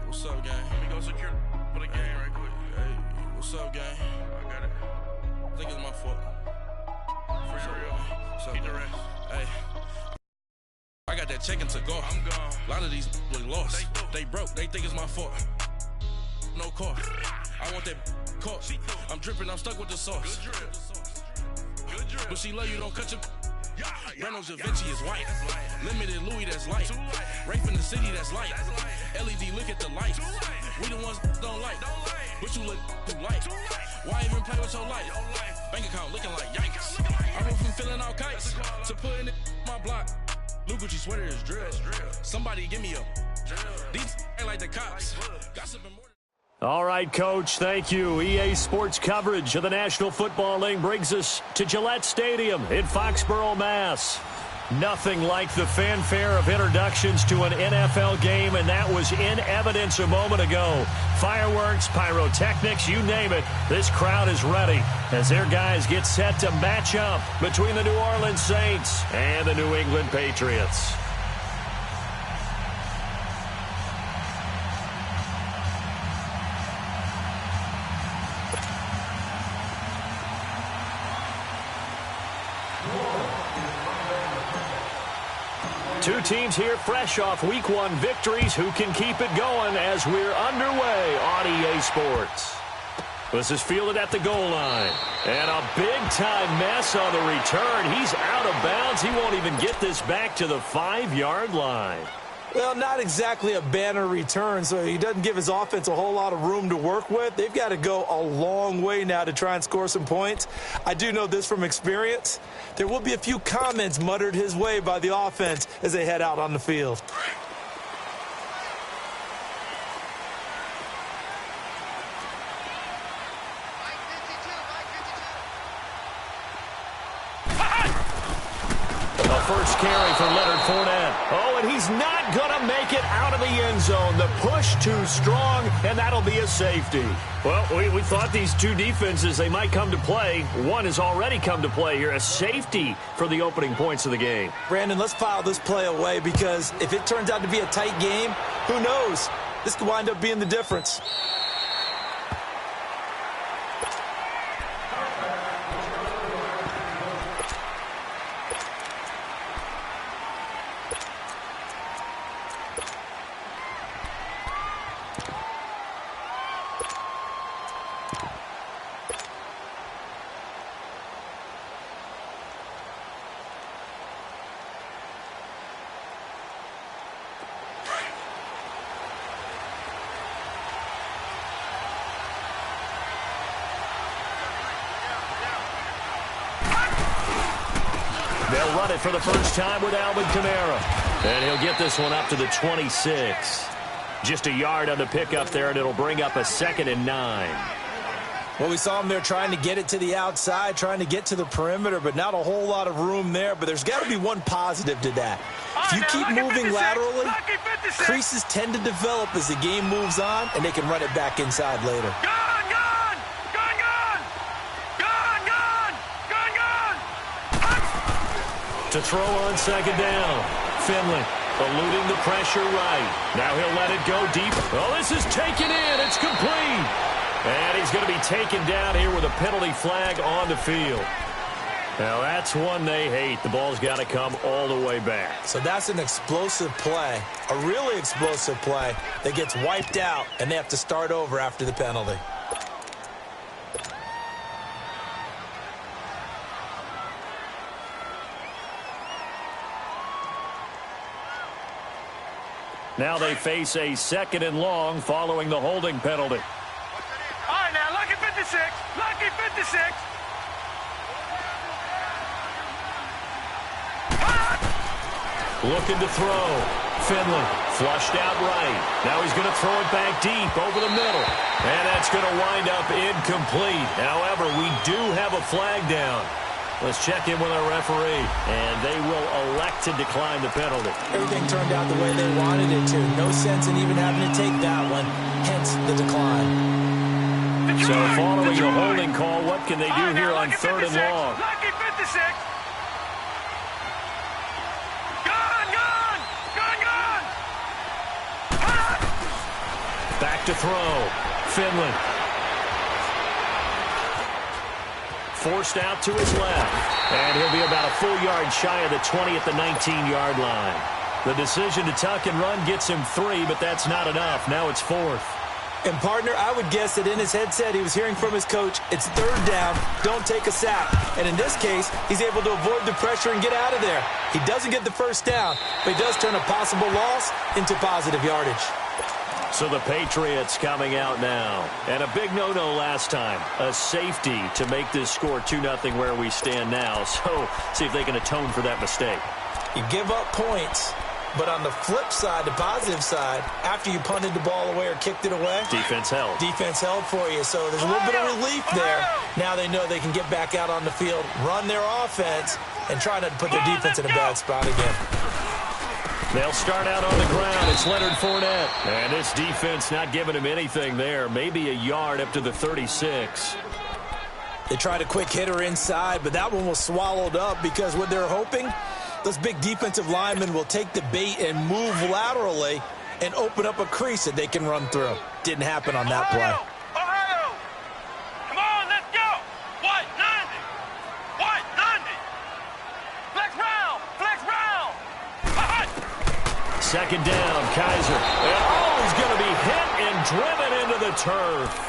What's up, gang? Let me go secure for the game right quick. Hey, what's up, gang? I got it. I think it's my fault. For real. What's up, Keep the gang? rest. Hey, I got that check to go. I'm gone. A lot of these look lost. They broke. They think it's my fault. No car. I want that car. I'm dripping. I'm stuck with the sauce. Good drip. Good drip. But she love you. Don't cut your. Yeah, Breno Javinci is white. That's light. Limited Louis, that's light. Too light. Rape in the city, that's light. That's light. LED, look at the lights. Too light. We the ones don't like. Don't like. But you look too light. Too light. Why even play with your life? Your life. Bank account looking like yikes. Looking like I went from filling out kites That's a call. to putting it in my block. Blue Gucci sweater is drill. Drill. Somebody give me a Drill. These ain't like the cops. Like Gossiping more. All right, Coach, thank you. EA Sports coverage of the National Football League brings us to Gillette Stadium in Foxborough, Mass. Nothing like the fanfare of introductions to an NFL game, and that was in evidence a moment ago. Fireworks, pyrotechnics, you name it. This crowd is ready as their guys get set to match up between the New Orleans Saints and the New England Patriots. Two teams here fresh off Week 1 victories who can keep it going as we're underway on EA Sports. This is fielded at the goal line. And a big-time mess on the return. He's out of bounds. He won't even get this back to the 5-yard line. Well, not exactly a banner return, so he doesn't give his offense a whole lot of room to work with. They've got to go a long way now to try and score some points. I do know this from experience. There will be a few comments muttered his way by the offense as they head out on the field. First carry for Leonard Fournette. Oh, and he's not going to make it out of the end zone. The push too strong, and that'll be a safety. Well, we thought these two defenses, they might come to play. One has already come to play here, a safety for the opening points of the game. Brandon, let's file this play away because if it turns out to be a tight game, who knows? This could wind up being the difference. They'll run it for the first time with Alvin Kamara. And he'll get this one up to the 26. Just a yard on the pickup there, and it'll bring up a 2nd and 9. Well, we saw him there trying to get it to the outside, trying to get to the perimeter, but not a whole lot of room there. But there's got to be one positive to that. If you keep moving laterally, creases tend to develop as the game moves on, and they can run it back inside later. To throw on 2nd down. Finley eluding the pressure right. Now he'll let it go deep. Oh, this is taken in. It's complete. And he's going to be taken down here with a penalty flag on the field. Now that's one they hate. The ball's got to come all the way back. So that's an explosive play, a really explosive play that gets wiped out, and they have to start over after the penalty. Now they face a 2nd and long following the holding penalty. All right, now, lucky 56. Lucky 56. Looking to throw. Finley flushed out right. Now he's going to throw it back deep over the middle. And that's going to wind up incomplete. However, we do have a flag down. Let's check in with our referee. And they will elect to decline the penalty. Everything turned out the way they wanted it to. No sense in even having to take that one. Hence the decline. So following the holding call, what can they do here on 3rd and long? Lucky 56. to throw. Finley. Forced out to his left. And he'll be about a full yard shy of the 20 at the 19-yard line. The decision to tuck and run gets him 3, but that's not enough. Now it's 4th. And, partner, I would guess that in his headset he was hearing from his coach, it's 3rd down, don't take a sack. And in this case, he's able to avoid the pressure and get out of there. He doesn't get the 1st down, but he does turn a possible loss into positive yardage. So the Patriots coming out now. And a big no-no last time. A safety to make this score 2-0 where we stand now. So see if they can atone for that mistake. You give up points. But on the flip side, the positive side, after you punted the ball away or kicked it away, defense held. Defense held for you. So there's a little bit of relief there. Now they know they can get back out on the field, run their offense, and try not to put their defense in a bad spot again. They'll start out on the ground. It's Leonard Fournette. And this defense not giving him anything there. Maybe a yard up to the 36. They tried a quick hitter inside, but that one was swallowed up because what they're hoping, those big defensive linemen will take the bait and move laterally and open up a crease that they can run through. Didn't happen on that play. Ohio! Come on, let's go! White 90! White 90! Flex round! Flex round! Second down, Kaiser. Oh, he's going to be hit and driven into the turf.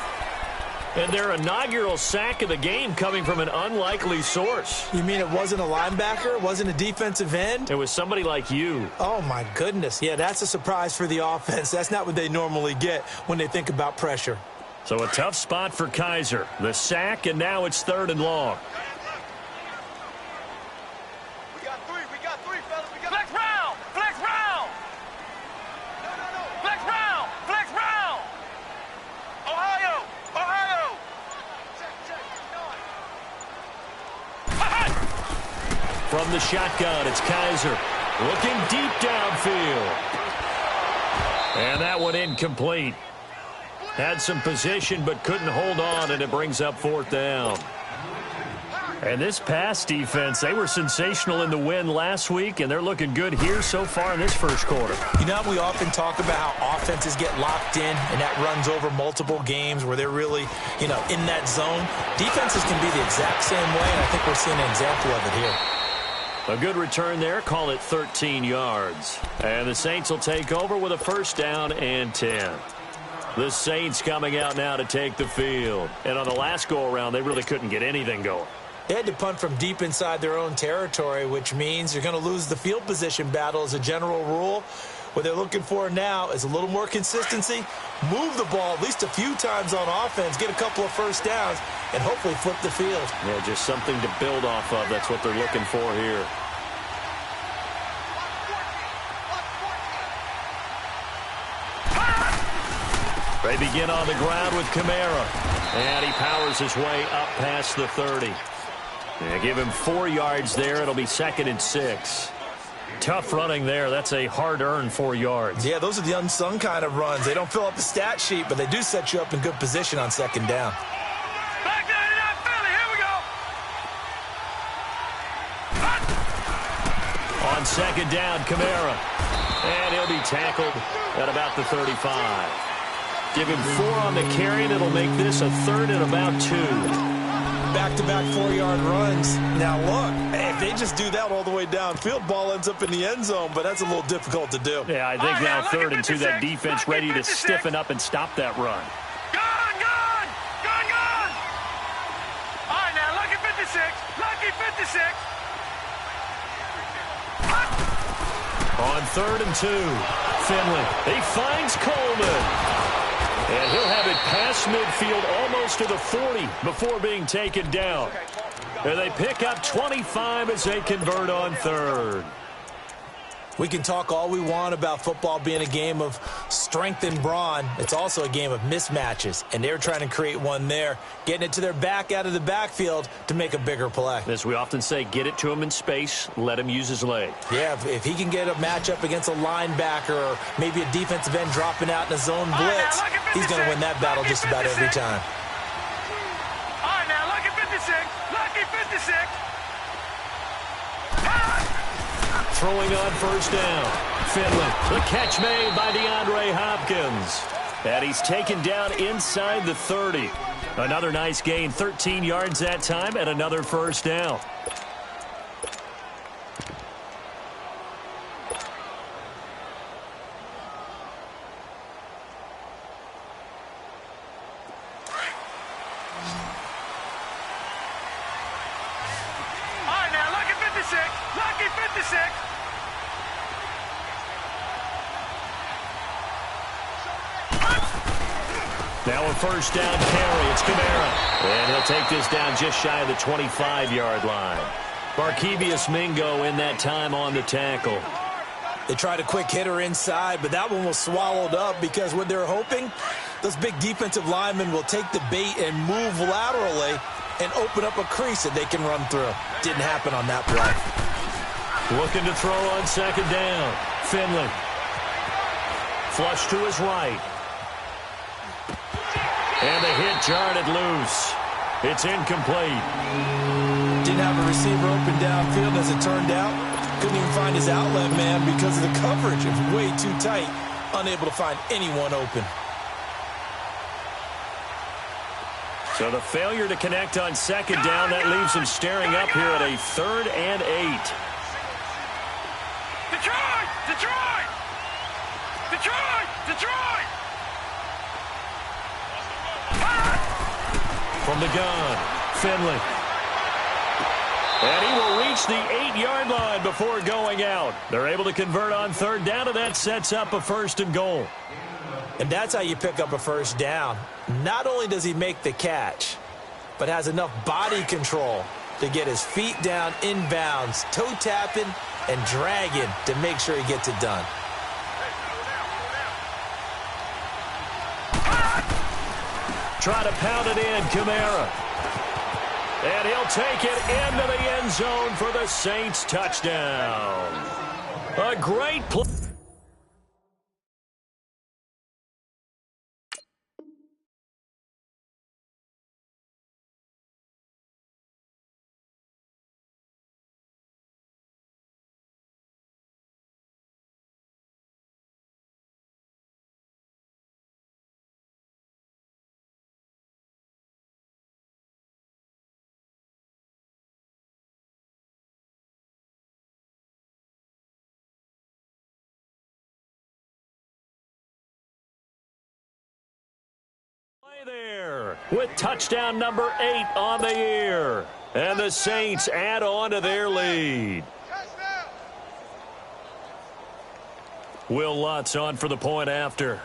And their inaugural sack of the game coming from an unlikely source. You mean it wasn't a linebacker? It wasn't a defensive end? It was somebody like you. Oh, my goodness. Yeah, that's a surprise for the offense. That's not what they normally get when they think about pressure. So a tough spot for Kaiser. The sack, and now it's 3rd and long. We got three, fellas. Flex round! Flex round! No. Flex round! Flex round! Ohio! From the shotgun, it's Kaiser looking deep downfield. And that one incomplete. Had some position but couldn't hold on, and it brings up 4th down. And this pass defense, they were sensational in the win last week, and they're looking good here so far in this first quarter. You know, we often talk about how offenses get locked in, and that runs over multiple games where they're really, in that zone. Defenses can be the exact same way, and I think we're seeing an example of it here. A good return there, call it 13 yards. And the Saints will take over with a 1st down and 10. The Saints coming out now to take the field. And on the last go-around, they really couldn't get anything going. They had to punt from deep inside their own territory, which means you're going to lose the field position battle as a general rule. What they're looking for now is a little more consistency, move the ball at least a few times on offense, get a couple of 1st downs, and hopefully flip the field. Yeah, just something to build off of. That's what they're looking for here. They begin on the ground with Kamara. And he powers his way up past the 30. Yeah, give him 4 yards there. It'll be 2nd and 6. Tough running there. That's a hard-earned 4 yards. Yeah, those are the unsung kind of runs. They don't fill up the stat sheet, but they do set you up in good position on 2nd down. Back there to that Philly. Here we go. On 2nd down, Kamara. And he'll be tackled at about the 35. Give him 4 on the carry, and it'll make this a 3rd and about 2. Back-to-back 4-yard runs. Now, look, if they just do that all the way downfield, ball ends up in the end zone, but that's a little difficult to do. Yeah, I think now 3rd and 2, that defense ready to stiffen up and stop that run. Gone! All right, now, lucky 56. Lucky 56. On 3rd and 2, Finley. He finds Coleman. And he'll have it past midfield almost to the 40 before being taken down. And they pick up 25 as they convert on 3rd. We can talk all we want about football being a game of strength and brawn. It's also a game of mismatches, and they're trying to create one there, getting it to their back out of the backfield to make a bigger play. As we often say, get it to him in space, let him use his leg. Yeah, if he can get a matchup against a linebacker or maybe a defensive end dropping out in a zone blitz, he's going to win that battle just about every time. All right, now, lucky 56. Lucky 56. Throwing on 1st down. Finley. The catch made by DeAndre Hopkins. And he's taken down inside the 30. Another nice gain, 13 yards that time, and another first down. All right, now, lucky 56. Lucky 56. Now a first down carry. It's Kamara. And he'll take this down just shy of the 25-yard line. Barkevious Mingo in that time on the tackle. They tried a quick hitter inside, but that one was swallowed up because what they're hoping, those big defensive linemen will take the bait and move laterally and open up a crease that they can run through. Didn't happen on that play. Looking to throw on second down. Finley. Flush to his right. And the hit jarred it loose. It's incomplete. Didn't have a receiver open downfield as it turned out. Couldn't even find his outlet man because of the coverage. It was way too tight. Unable to find anyone open. So the failure to connect on second down, that leaves him staring up here at a 3rd and 8. Detroit! Detroit! Detroit! Detroit! From the gun, Finley. And he will reach the 8-yard line before going out. They're able to convert on third down, and that sets up a 1st and goal. And that's how you pick up a first down. Not only does he make the catch, but has enough body control to get his feet down inbounds, toe tapping and dragging to make sure he gets it done. Try to pound it in, Kamara. And he'll take it into the end zone for the Saints touchdown. A great play. There with touchdown number 8 on the year. And the Saints add on to their lead. Will Lutz on for the point after.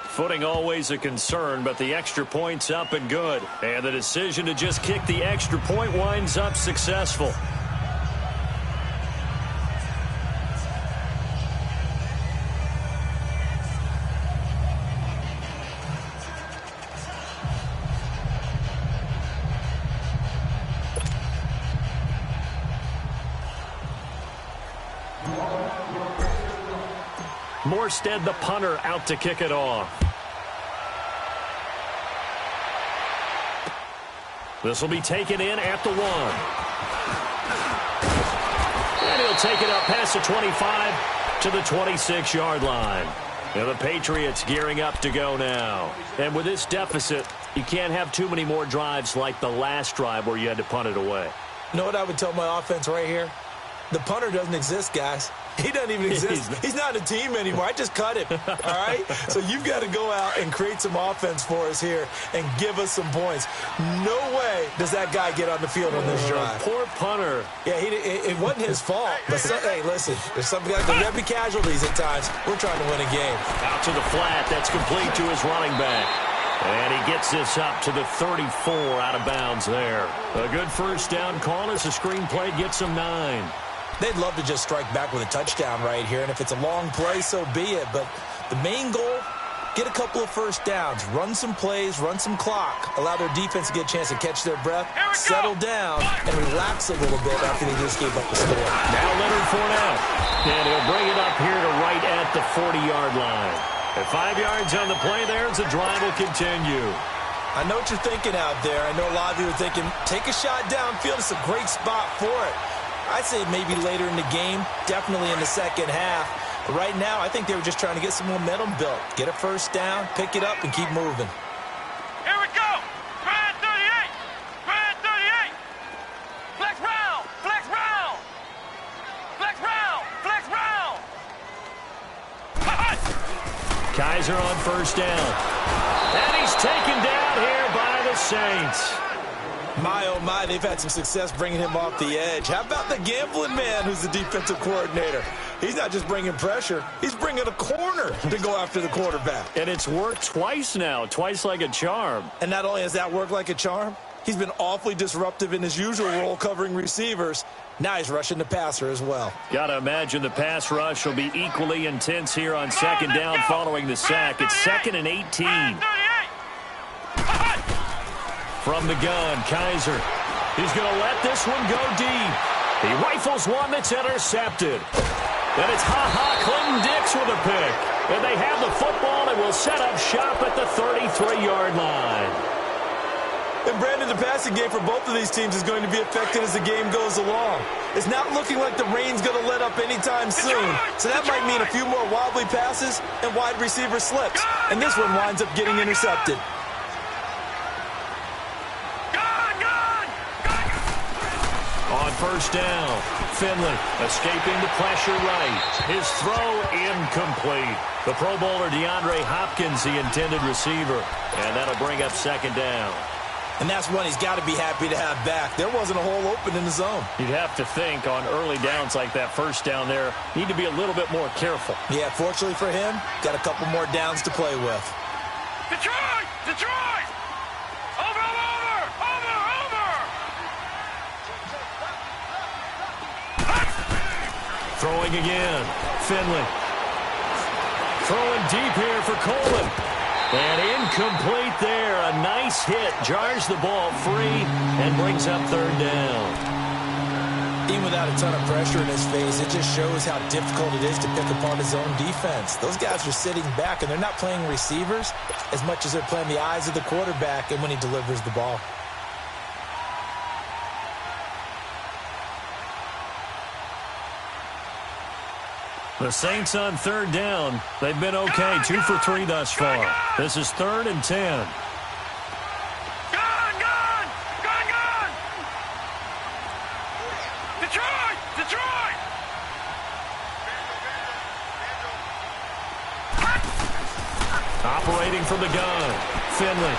Footing always a concern, but the extra point's up and good. And the decision to just kick the extra point winds up successful. Morstead, the punter, out to kick it off. This will be taken in at the 1. And he'll take it up past the 25 to the 26-yard line. And the Patriots gearing up to go now. And with this deficit, you can't have too many more drives like the last drive where you had to punt it away. You know what I would tell my offense right here? The punter doesn't exist, guys. He doesn't even exist. He's not a team anymore. I just cut him, all right? So you've got to go out and create some offense for us here and give us some points. No way does that guy get on the field on this drive. Poor punter. Yeah, it wasn't his fault. But, hey, listen, there's something like there be casualties at times. We're trying to win a game. Out to the flat. That's complete to his running back. And he gets this up to the 34 out of bounds there. A good first down call as the screenplay gets him 9. They'd love to just strike back with a touchdown right here, and if it's a long play, so be it. But the main goal get a couple of first downs, run some plays, run some clock, allow their defense to get a chance to catch their breath, settle down, and relax a little bit after they just gave up the score. Now Leonard Fournette, and he'll bring it up here to right at the 40-yard line. At 5 yards on the play there, the drive will continue. I know what you're thinking out there. I know a lot of you are thinking, take a shot downfield. It's a great spot for it. I'd say maybe later in the game, definitely in the second half. But right now, I think they were just trying to get some momentum built. Get a first down, pick it up, and keep moving. Here we go. Grand 38. Grand 38. Flex round. Flex round. Flex round. Flex round. Kaiser on first down. And he's taken down here by the Saints. My, oh my, they've had some success bringing him off the edge. How about the gambling man who's the defensive coordinator? He's not just bringing pressure, he's bringing a corner to go after the quarterback. And it's worked twice now, twice like a charm. And not only has that worked like a charm, he's been awfully disruptive in his usual role covering receivers. Now he's rushing the passer as well. Got to imagine the pass rush will be equally intense here on second down following the sack. It's 2nd and 18. From the gun, Kaiser. He's going to let this one go deep. He rifles one that's intercepted. And it's Clinton-Dix with a pick. And they have the football and will set up shop at the 33-yard line. And Brandon, the passing game for both of these teams is going to be affected as the game goes along. It's not looking like the rain's going to let up anytime soon. So that might mean a few more wobbly passes and wide receiver slips. And this one winds up getting intercepted. On first down, Finley escaping the pressure right. His throw incomplete. The Pro Bowler DeAndre Hopkins, the intended receiver. And that'll bring up second down. And that's one he's got to be happy to have back. There wasn't a hole open in the zone. You'd have to think on early downs like that first down there, need to be a little bit more careful. Yeah, fortunately for him, got a couple more downs to play with. Detroit! Detroit! Over, over, over, over! Throwing again, Finley. Throwing deep here for Coleman. And incomplete there. A nice hit. Jars the ball free and brings up third down. Even without a ton of pressure in his face, it just shows how difficult it is to pick apart his own defense. Those guys are sitting back, and they're not playing receivers as much as they're playing the eyes of the quarterback and when he delivers the ball. The Saints on third down. They've been okay. 2 for 3 thus far. This is 3rd and 10. Gun! Gun! Gun! Gun! Detroit! Detroit! Operating from the gun. Finley.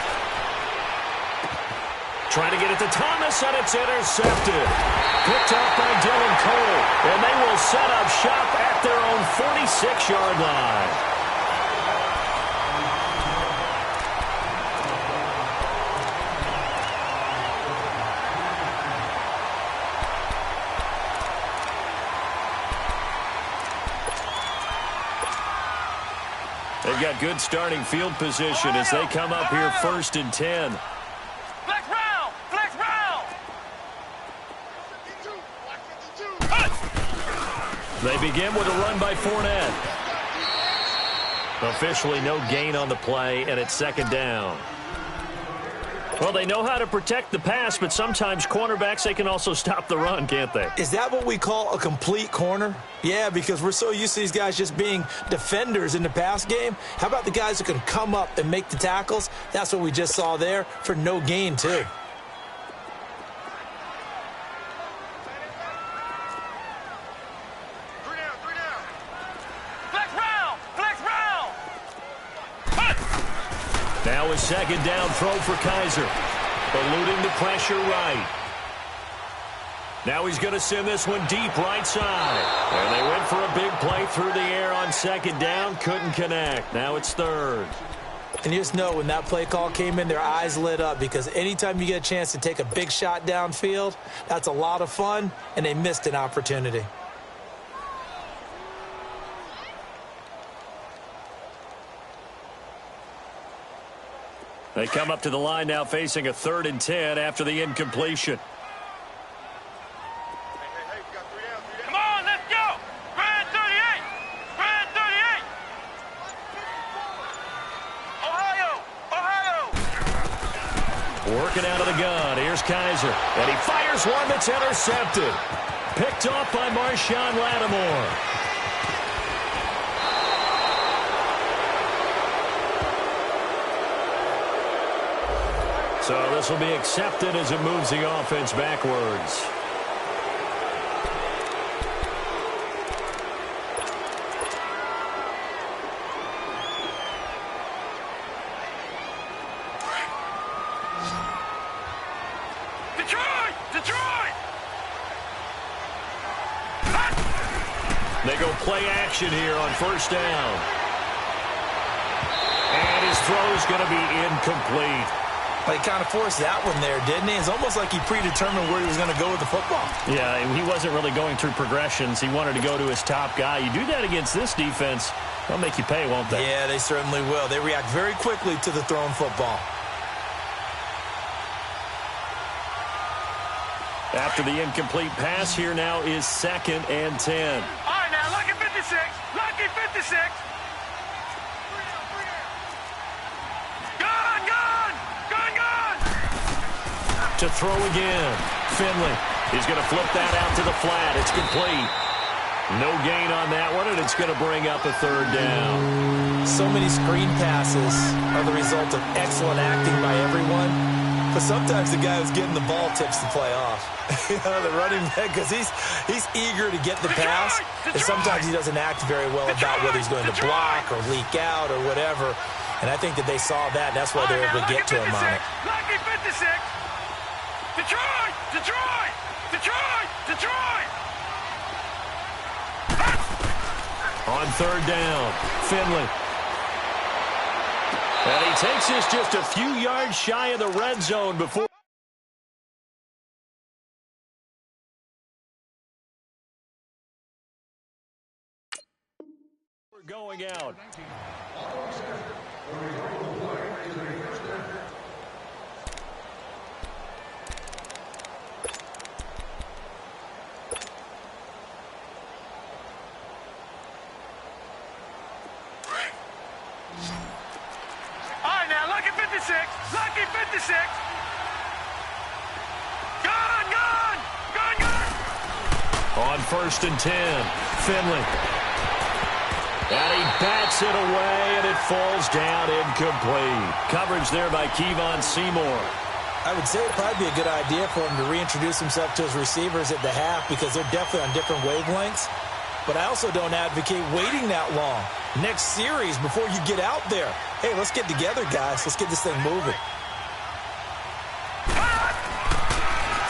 Trying to get it to Thomas, and it's intercepted. Picked up by Dylan Cole, and they will set up shop at their own 46-yard line. They've got good starting field position as they come up here 1st and 10. Flex round! Flex round! They begin with a run by Fournette. Officially no gain on the play, and it's second down. Well, they know how to protect the pass, but sometimes cornerbacks, they can also stop the run, can't they? Is that what we call a complete corner? Yeah, because we're so used to these guys just being defenders in the pass game. How about the guys who can come up and make the tackles? That's what we just saw there for no gain, too. Now a second down throw for Kaiser. Eluding the pressure right. Now he's going to send this one deep right side. And they went for a big play through the air on second down. Couldn't connect. Now it's 3rd. And you just know when that play call came in, their eyes lit up, because anytime you get a chance to take a big shot downfield, that's a lot of fun, and they missed an opportunity. They come up to the line now facing a 3rd and 10 after the incompletion. Come on, let's go. Brand 38. Brand 38. Ohio. Ohio. Working out of the gun. Here's Kaiser. And he fires one that's intercepted. Picked off by Marshawn Lattimore. So this will be accepted as it moves the offense backwards. Detroit! They go play action here on 1st down. And his throw is going to be incomplete. He kind of forced that one there, didn't he? It's almost like he predetermined where he was going to go with the football. Yeah, he wasn't really going through progressions. He wanted to go to his top guy. You do that against this defense, they'll make you pay, won't they? Yeah, they certainly will. They react very quickly to the thrown football. After the incomplete pass, here now is 2nd and 10. All right, now, lucky 56. Lucky 56. To throw again. Finley. He's going to flip that out to the flat. It's complete. No gain on that one, and it's going to bring up a 3rd down. So many screen passes are the result of excellent acting by everyone. But sometimes the guy who's getting the ball tips the play off. The running back, because he's eager to get the pass, and sometimes he doesn't act very well about whether he's going to block or leak out or whatever. And I think that they saw that, and that's why they were able to get to him on it. Lucky 56. Detroit! Detroit! Detroit! Detroit! On 3rd down, Finley. And he takes this just a few yards shy of the red zone before. We're going out. Lucky 56. Gun! On 1st and 10, Finley. And he bats it away, and it falls down incomplete. Coverage there by Kevon Seymour. I would say it'd probably be a good idea for him to reintroduce himself to his receivers at the half because they're definitely on different wavelengths. But I also don't advocate waiting that long. Next series, before you get out there, hey, let's get together, guys. Let's get this thing moving.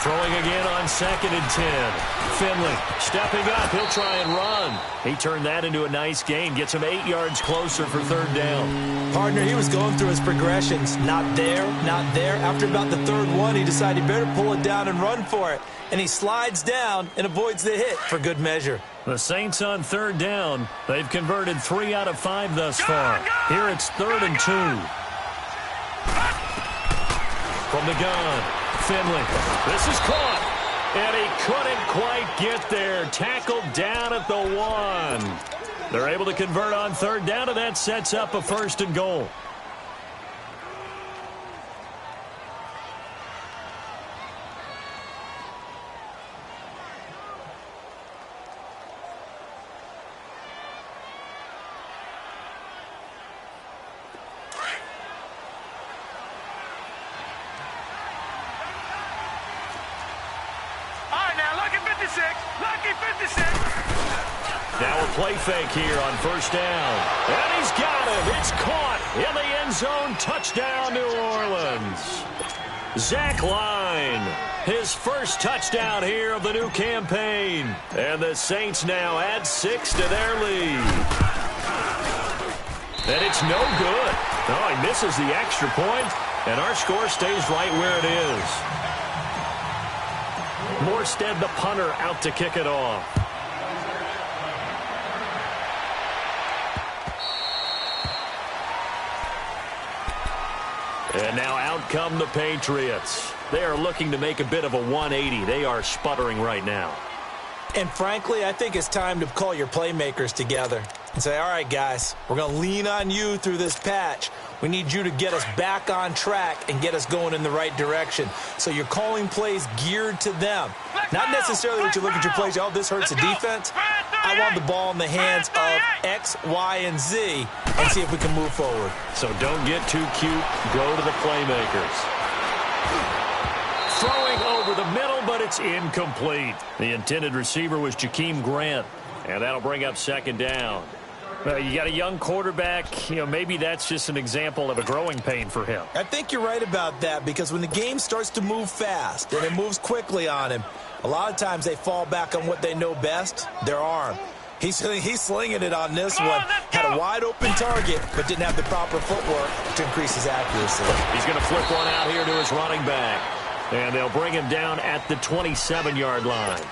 Throwing again on 2nd and 10. Finley stepping up. He'll try and run. He turned that into a nice gain. Gets him 8 yards closer for 3rd down. Partner, he was going through his progressions. Not there, not there. After about the 3rd one, he decided he better pull it down and run for it. And he slides down and avoids the hit for good measure. The Saints on 3rd down. They've converted 3 out of 5 thus far. Here it's 3rd and 2. From the gun, Finley. This is caught. And he couldn't quite get there. Tackled down at the 1. They're able to convert on 3rd down, and that sets up a 1st and goal. Lucky 56. Now a play fake here on 1st down. And he's got it. It's caught in the end zone. Touchdown, New Orleans. Zach Line, his first touchdown here of the new campaign. And the Saints now add 6 to their lead. And it's no good. Oh, he misses the extra point, and our score stays right where it is. Morstead, the punter, out to kick it off. And now out come the Patriots. They are looking to make a bit of a 180. They are sputtering right now. And frankly, I think it's time to call your playmakers together and say, all right, guys, we're going to lean on you through this patch. We need you to get us back on track and get us going in the right direction. So you're calling plays geared to them. Not necessarily that you look at your plays, oh, this hurts the defense. I want the ball in the hands of X, Y, and Z and see if we can move forward. So don't get too cute. Go to the playmakers. Throwing over the middle, but it's incomplete. The intended receiver was Jakeem Grant, and that'll bring up second down. Well, you got a young quarterback. Maybe that's just an example of a growing pain for him. I think you're right about that, because when the game starts to move fast and it moves quickly on him, a lot of times they fall back on what they know best, their arm. He's slinging it on this one. Had a wide-open target, but didn't have the proper footwork to increase his accuracy. He's going to flip one out here to his running back. And they'll bring him down at the 27-yard line.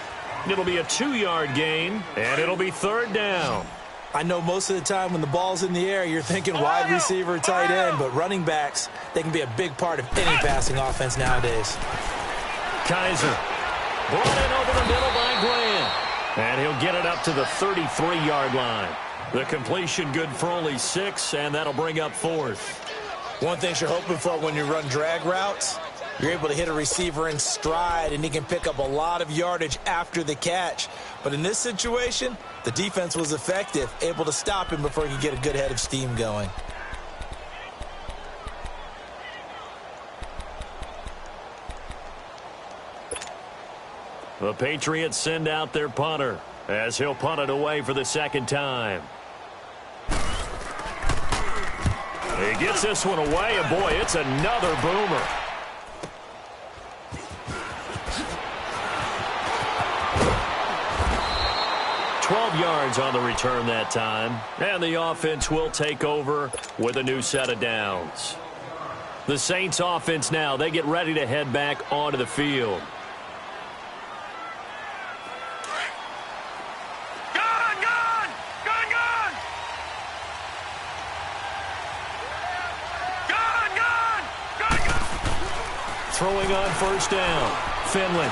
It'll be a 2-yard gain, and it'll be third down. I know most of the time when the ball's in the air, you're thinking wide receiver, tight end, but running backs, they can be a big part of any passing offense nowadays. Kaiser brought in over the middle by Grant. And he'll get it up to the 33-yard line. The completion good for only 6, and that'll bring up fourth. One thing you're hoping for when you run drag routes, you're able to hit a receiver in stride, and he can pick up a lot of yardage after the catch. But in this situation, the defense was effective, able to stop him before he could get a good head of steam going. The Patriots send out their punter as he'll punt it away for the second time. He gets this one away, and boy, it's another boomer. Yards on the return that time, and the offense will take over with a new set of downs. The Saints offense now, they get ready to head back onto the field. Throwing on first down, Finley.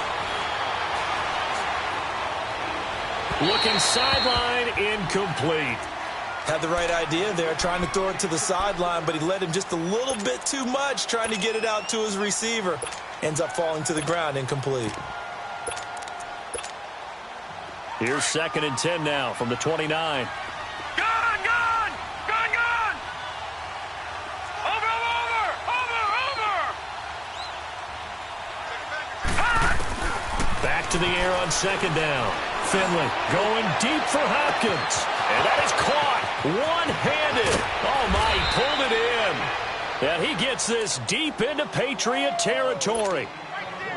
Looking sideline, incomplete. Had the right idea there, trying to throw it to the sideline, but he let him just a little bit too much, trying to get it out to his receiver. Ends up falling to the ground, incomplete. Here's 2nd and 10 now from the 29. Gun! Over! Back to the air on second down. Finley going deep for Hopkins. And that is caught one-handed. Oh, my, he pulled it in. And he gets this deep into Patriot territory.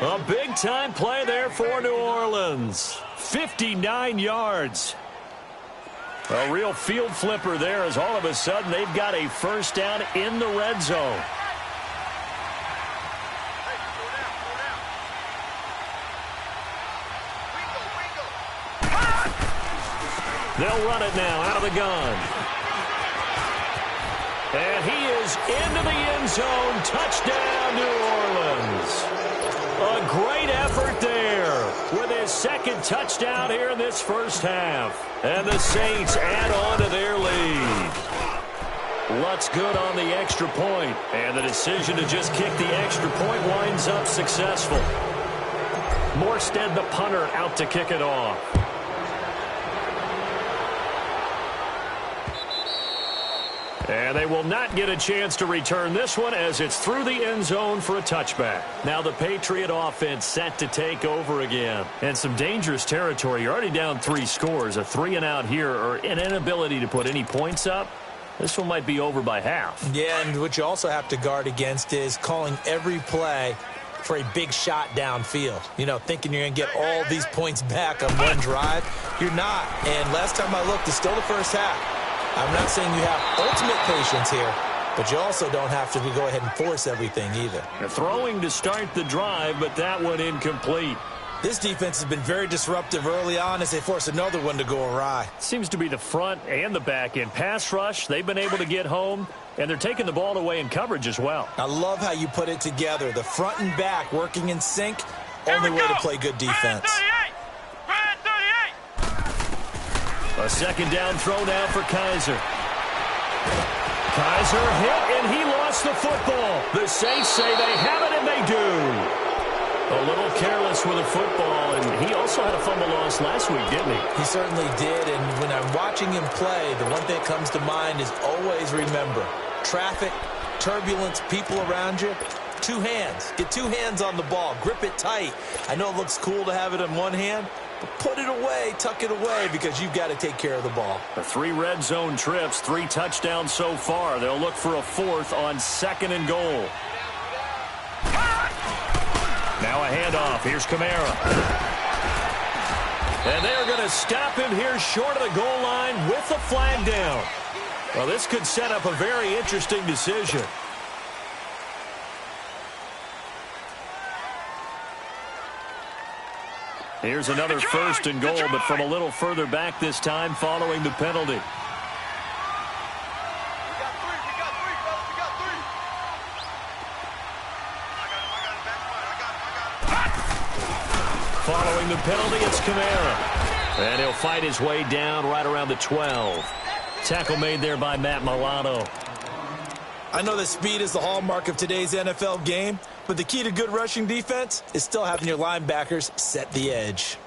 A big-time play there for New Orleans. 59 yards. A real field flipper there, as all of a sudden they've got a first down in the red zone. They'll run it now out of the gun. And he is into the end zone. Touchdown, New Orleans. A great effort there with his second touchdown here in this first half. And the Saints add on to their lead. Lutz good on the extra point. And the decision to just kick the extra point winds up successful. Morstead, the punter, out to kick it off. And they will not get a chance to return this one as it's through the end zone for a touchback. Now the Patriot offense set to take over again. And some dangerous territory. You're already down 3 scores. A 3-and-out here or an inability to put any points up. This one might be over by half. Yeah, and what you also have to guard against is calling every play for a big shot downfield. You know, thinking you're going to get all these points back on one drive. You're not. And last time I looked, it's still the first half. I'm not saying you have ultimate patience here, but you also don't have to go ahead and force everything either. They're throwing to start the drive, but that one incomplete. This defense has been very disruptive early on as they force another one to go awry. Seems to be the front and the back end. Pass rush, they've been able to get home. And they're taking the ball away in coverage as well. I love how you put it together. The front and back working in sync. Only way to play good defense. Brand 38. A second down throw now for Kaiser. Kaiser hit, and he lost the football. The Saints say they have it, and they do. A little careless with the football, and he also had a fumble loss last week, didn't he? He certainly did, and when I'm watching him play, the one thing that comes to mind is always remember, traffic, turbulence, people around you, two hands. Get two hands on the ball. Grip it tight. I know it looks cool to have it in one hand, but put it away, tuck it away, because you've got to take care of the ball. 3 red zone trips, 3 touchdowns so far. They'll look for a 4th on 2nd and goal. Now a handoff. Here's Kamara. And they're going to stop him here short of the goal line with the flag down. Well, this could set up a very interesting decision. Here's another 1st and goal, but from a little further back this time following the penalty. Following the penalty, it's Kamara. And he'll fight his way down right around the 12. Tackle made there by Matt Milano. I know that speed is the hallmark of today's NFL game, but the key to good rushing defense is still having your linebackers set the edge.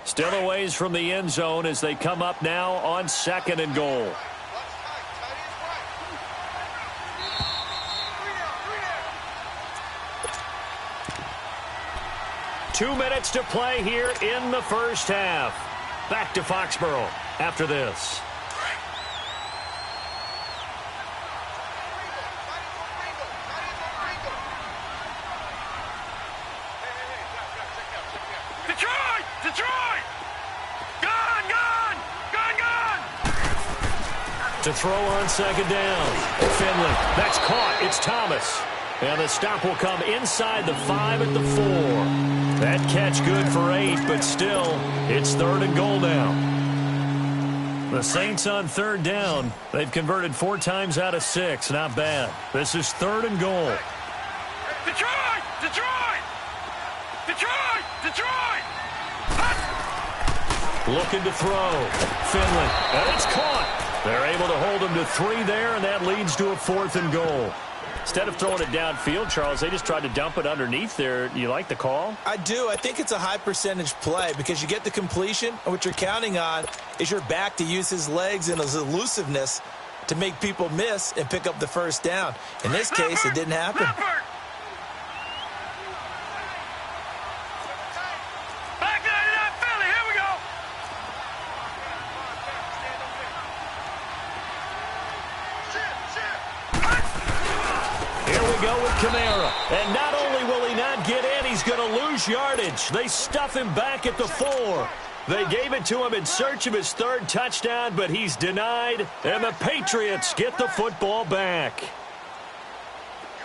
Still a ways from the end zone as they come up now on 2nd and goal. 2 minutes to play here in the first half. Back to Foxborough after this. Detroit! Detroit! Gone! Gone! Gone! Gone! To throw on 2nd down. Finley. That's caught. It's Thomas. And the stop will come inside the 5 at the 4. That catch good for 8, but still, it's 3rd and goal now. The Saints on 3rd down. They've converted 4 times out of 6. Not bad. This is 3rd and goal. Detroit! Detroit! Detroit! Detroit! Looking to throw. Finley. And it's caught. They're able to hold him to 3 there, and that leads to a 4th and goal. Instead of throwing it downfield, Charles, they just tried to dump it underneath there. You like the call? I do. I think it's a high percentage play because you get the completion, and what you're counting on is your back to use his legs and his elusiveness to make people miss and pick up the 1st down. In this case, it didn't happen. Back 99 Philly, here we go! Here we go with Kamara. And not only will he not get in, he's going to lose yardage. They stuff him back at the 4. They gave it to him in search of his 3rd touchdown, but he's denied, and the Patriots get the football back.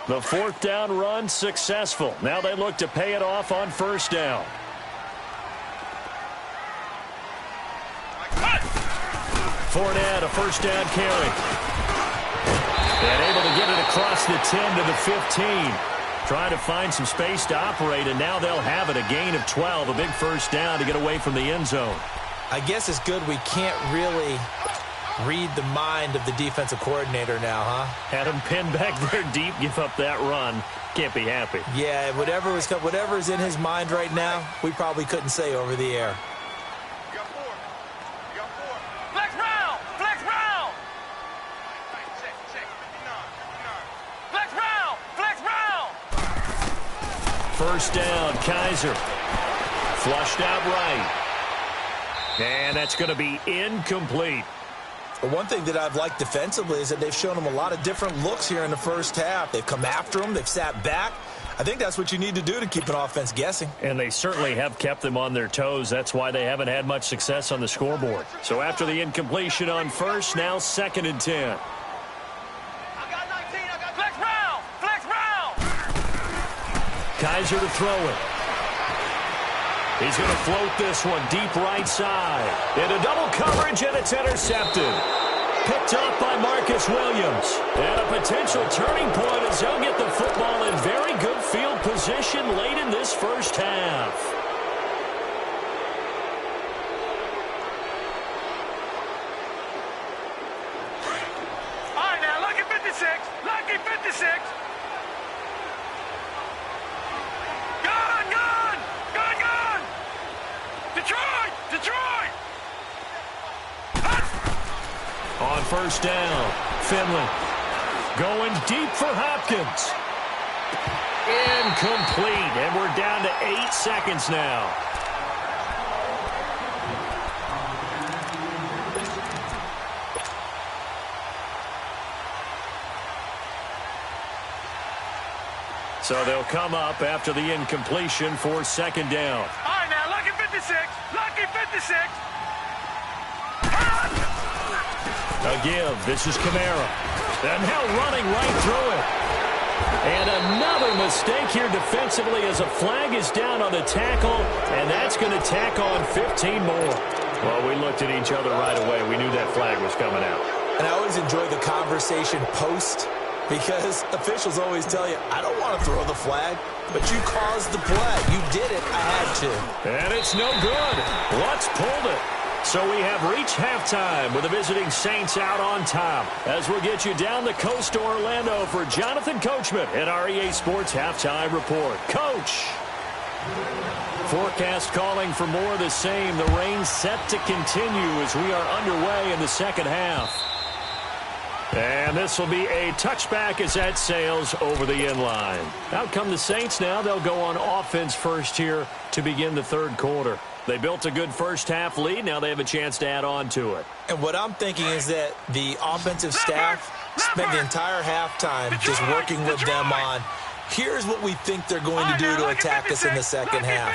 The 4th down run successful. Now they look to pay it off on 1st down. Fournette, a 1st down carry. And able to get it across the 10 to the 15. Trying to find some space to operate, and now they'll have it. A gain of 12, a big 1st down to get away from the end zone. I guess it's good we can't really read the mind of the defensive coordinator now, huh? Had him pinned back there deep, give up that run. Can't be happy. Yeah, whatever's in his mind right now, we probably couldn't say over the air. Flex round! Flex round! Flex round! Flex round! 1st down, Kaiser. Flushed out right. And that's going to be incomplete. But one thing that I've liked defensively is that they've shown him a lot of different looks here in the first half. They've come after him. They've sat back. I think that's what you need to do to keep an offense guessing. And they certainly have kept them on their toes. That's why they haven't had much success on the scoreboard. So after the incompletion on first, now 2nd and 10. I got 19. I got flex round. Flex round. Kaiser to throw it. He's going to float this one deep right side. Into double coverage, and it's intercepted. Picked up by Marcus Williams. And a potential turning point as they'll get the football in very good field position late in this first half. All right, now, lucky 56. Lucky 56. Gun, gun. Gun, gun. Detroit. Detroit. On first down, Finley going deep for Hopkins. Incomplete, and we're down to 8 seconds now. So they'll come up after the incompletion for second down. All right, now, lucky 56. Lucky 56. A give. This is Kamara. And now running right through it. And another mistake here defensively as a flag is down on the tackle, and that's going to tack on 15 more. Well, we looked at each other right away. We knew that flag was coming out. And I always enjoy the conversation post, because officials always tell you, I don't want to throw the flag, but you caused the play. You did it. I had to. And it's no good. Lutz pulled it. So we have reached halftime with the visiting Saints out on top. As we'll get you down the coast to Orlando for Jonathan Coachman at our EA Sports Halftime Report. Coach! Forecast calling for more of the same. The rain set to continue as we are underway in the second half. And this will be a touchback as that sails over the end line. Out come the Saints now. They'll go on offense first here to begin the third quarter. They built a good first half lead. Now they have a chance to add on to it. And what I'm thinking is that the offensive staff spent the entire halftime just working with them on, here's what we think they're going to do to attack us in the second half.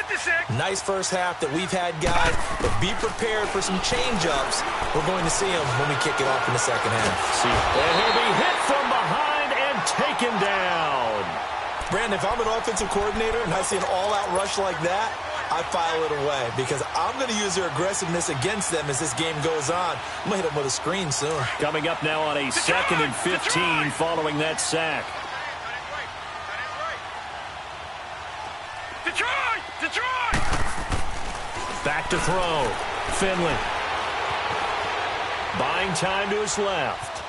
Nice first half that we've had, guys, but be prepared for some change-ups. We're going to see them when we kick it off in the second half. And he'll be hit from behind and taken down. Brandon, if I'm an offensive coordinator and I see an all-out rush like that, I file it away because I'm going to use their aggressiveness against them as this game goes on. I'm going to hit them with a screen soon. Coming up now on a 2nd and 15 following that sack. Detroit! Detroit! Back to throw. Finley. Buying time to his left.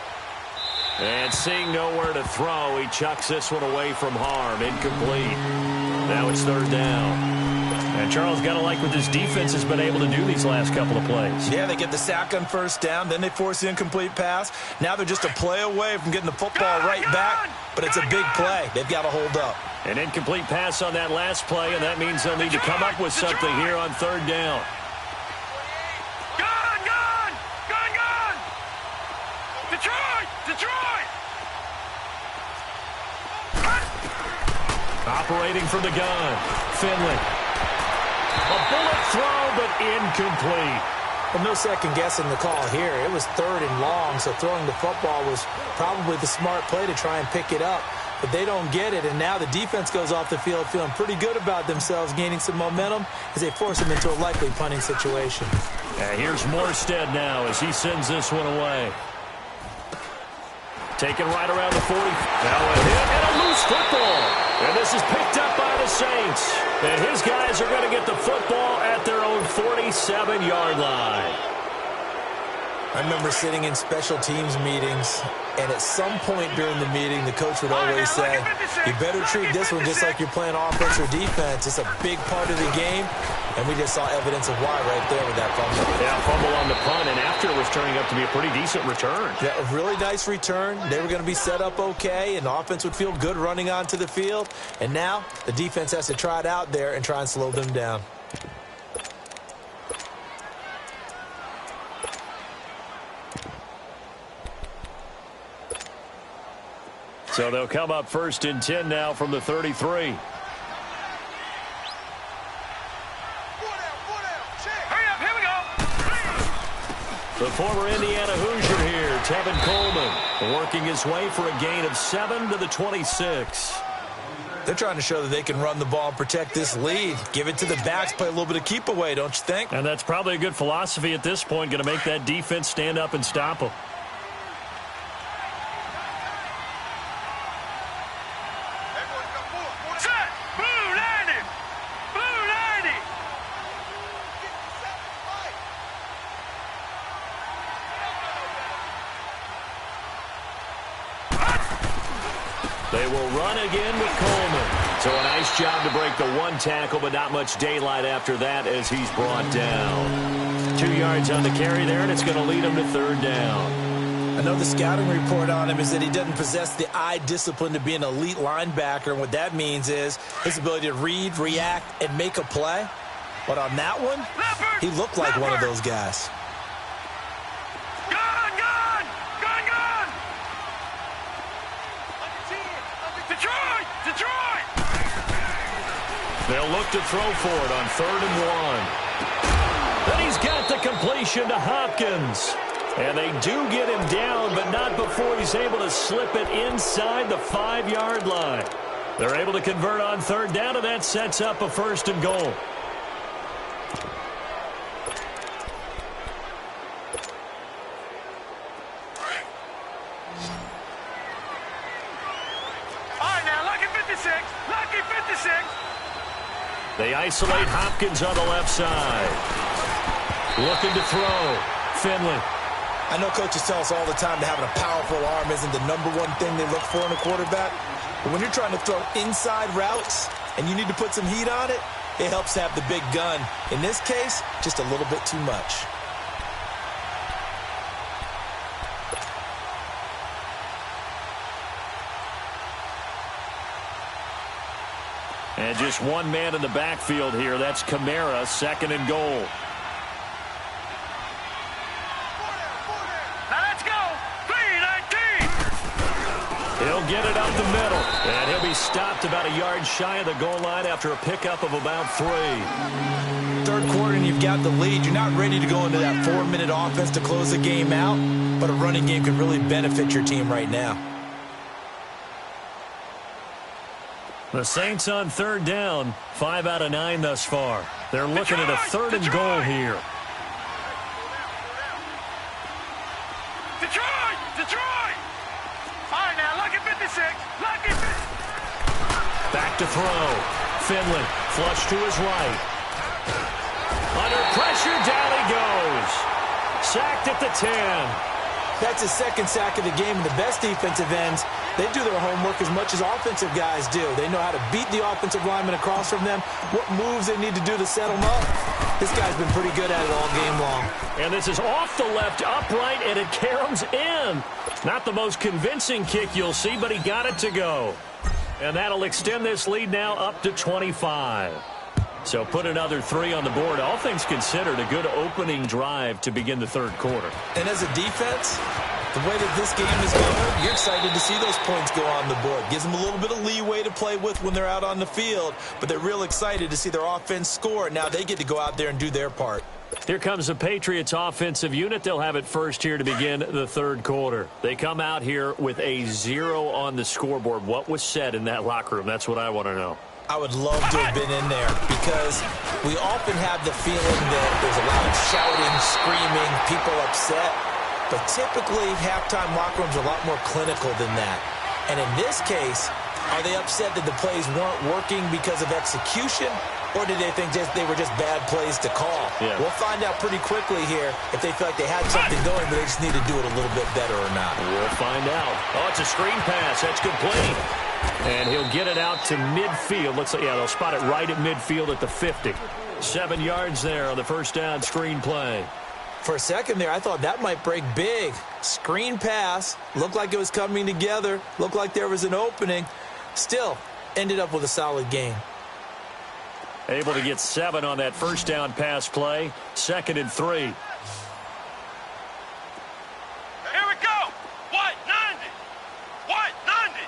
And seeing nowhere to throw, he chucks this one away from harm. Incomplete. Now it's third down. And Charles, got to like what this defense has been able to do these last couple of plays. Yeah, they get the sack on first down, then they force the incomplete pass. Now they're just a play away from getting the football right back, but it's a big play. They've got to hold up. An incomplete pass on that last play, and that means they'll need to come up with something here on third down. Gun! Gun! Gun! Gun! Detroit! Detroit! Operating from the gun, Finley. A bullet throw, but incomplete. Well, no second guessing the call here. It was third and long, so throwing the football was probably the smart play to try and pick it up. But they don't get it, and now the defense goes off the field feeling pretty good about themselves, gaining some momentum as they force them into a likely punting situation. And here's Morstead now as he sends this one away. Taken right around the 40. Now a hit and a loose football. And this is picked up by the Saints. And his guys are going to get the football at their own 47-yard line. I remember sitting in special teams meetings, and at some point during the meeting, the coach would always say, you better treat this one just like you're playing offense or defense. It's a big part of the game, and we just saw evidence of why right there with that fumble. Yeah, fumble on the punt, and after it was turning up to be a pretty decent return. Yeah, a really nice return. They were going to be set up okay, and the offense would feel good running onto the field. And now the defense has to try it out there and try and slow them down. So they'll come up 1st and 10 now from the 33. The former Indiana Hoosier here, Tevin Coleman, working his way for a gain of 7 to the 26. They're trying to show that they can run the ball and protect this lead. Give it to the backs, play a little bit of keep away, don't you think? And that's probably a good philosophy at this point, going to make that defense stand up and stop them. They will run again with Coleman. So a nice job to break the one tackle, but not much daylight after that as he's brought down. 2 yards on the carry there, and it's going to lead him to third down. I know the scouting report on him is that he doesn't possess the eye discipline to be an elite linebacker, and what that means is his ability to read, react, and make a play. But on that one, he looked like one of those guys. They'll look to throw for it on 3rd and 1. Then he's got the completion to Hopkins. And they do get him down, but not before he's able to slip it inside the 5-yard line. They're able to convert on 3rd down, and that sets up a 1st and goal. They isolate Hopkins on the left side. Looking to throw. Finley. I know coaches tell us all the time that having a powerful arm isn't the #1 thing they look for in a quarterback. But when you're trying to throw inside routes and you need to put some heat on it, it helps to have the big gun. In this case, just a little bit too much. And just one man in the backfield here. That's Kamara, 2nd and goal. Now let's go. 3-19. He'll get it up the middle. And he'll be stopped about a yard shy of the goal line after a pickup of about 3. 3rd quarter and you've got the lead. You're not ready to go into that 4-minute offense to close the game out. But a running game could really benefit your team right now. The Saints on 3rd down, 5 out of 9 thus far. They're looking at a 3rd and goal here. Detroit! All right, now, lucky 56. Lucky 56. Back to throw. Finley, flush to his right. Under pressure, down he goes. Sacked at the 10. That's his 2nd sack of the game, and the best defensive ends, they do their homework as much as offensive guys do. They know how to beat the offensive lineman across from them, what moves they need to do to set them up. This guy's been pretty good at it all game long. And this is off the left upright, and it caroms in. Not the most convincing kick you'll see, but he got it to go. And that'll extend this lead now up to 25. So put another 3 on the board. All things considered, a good opening drive to begin the 3rd quarter. And as a defense, the way that this game is going, you're excited to see those points go on the board. Gives them a little bit of leeway to play with when they're out on the field, but they're real excited to see their offense score. Now they get to go out there and do their part. Here comes the Patriots offensive unit. They'll have it first here to begin the 3rd quarter. They come out here with a 0 on the scoreboard. What was said in that locker room? That's what I want to know. I would love to have been in there because we often have the feeling that there's a lot of shouting, screaming, people upset. But typically, halftime locker rooms are a lot more clinical than that. And in this case, are they upset that the plays weren't working because of execution? Or did they think they were just bad plays to call? Yeah. We'll find out pretty quickly here if they feel like they had something going, but they just need to do it a little bit better or not. We'll find out. Oh, it's a screen pass. That's complete. And he'll get it out to midfield. Looks like, yeah, they'll spot it right at midfield at the 50. 7 yards there on the 1st down screen play. For a second there, I thought that might break big. Screen pass. Looked like it was coming together. Looked like there was an opening. Still, ended up with a solid game. Able to get 7 on that 1st down pass play. 2nd and 3. Here we go. White 90. White 90.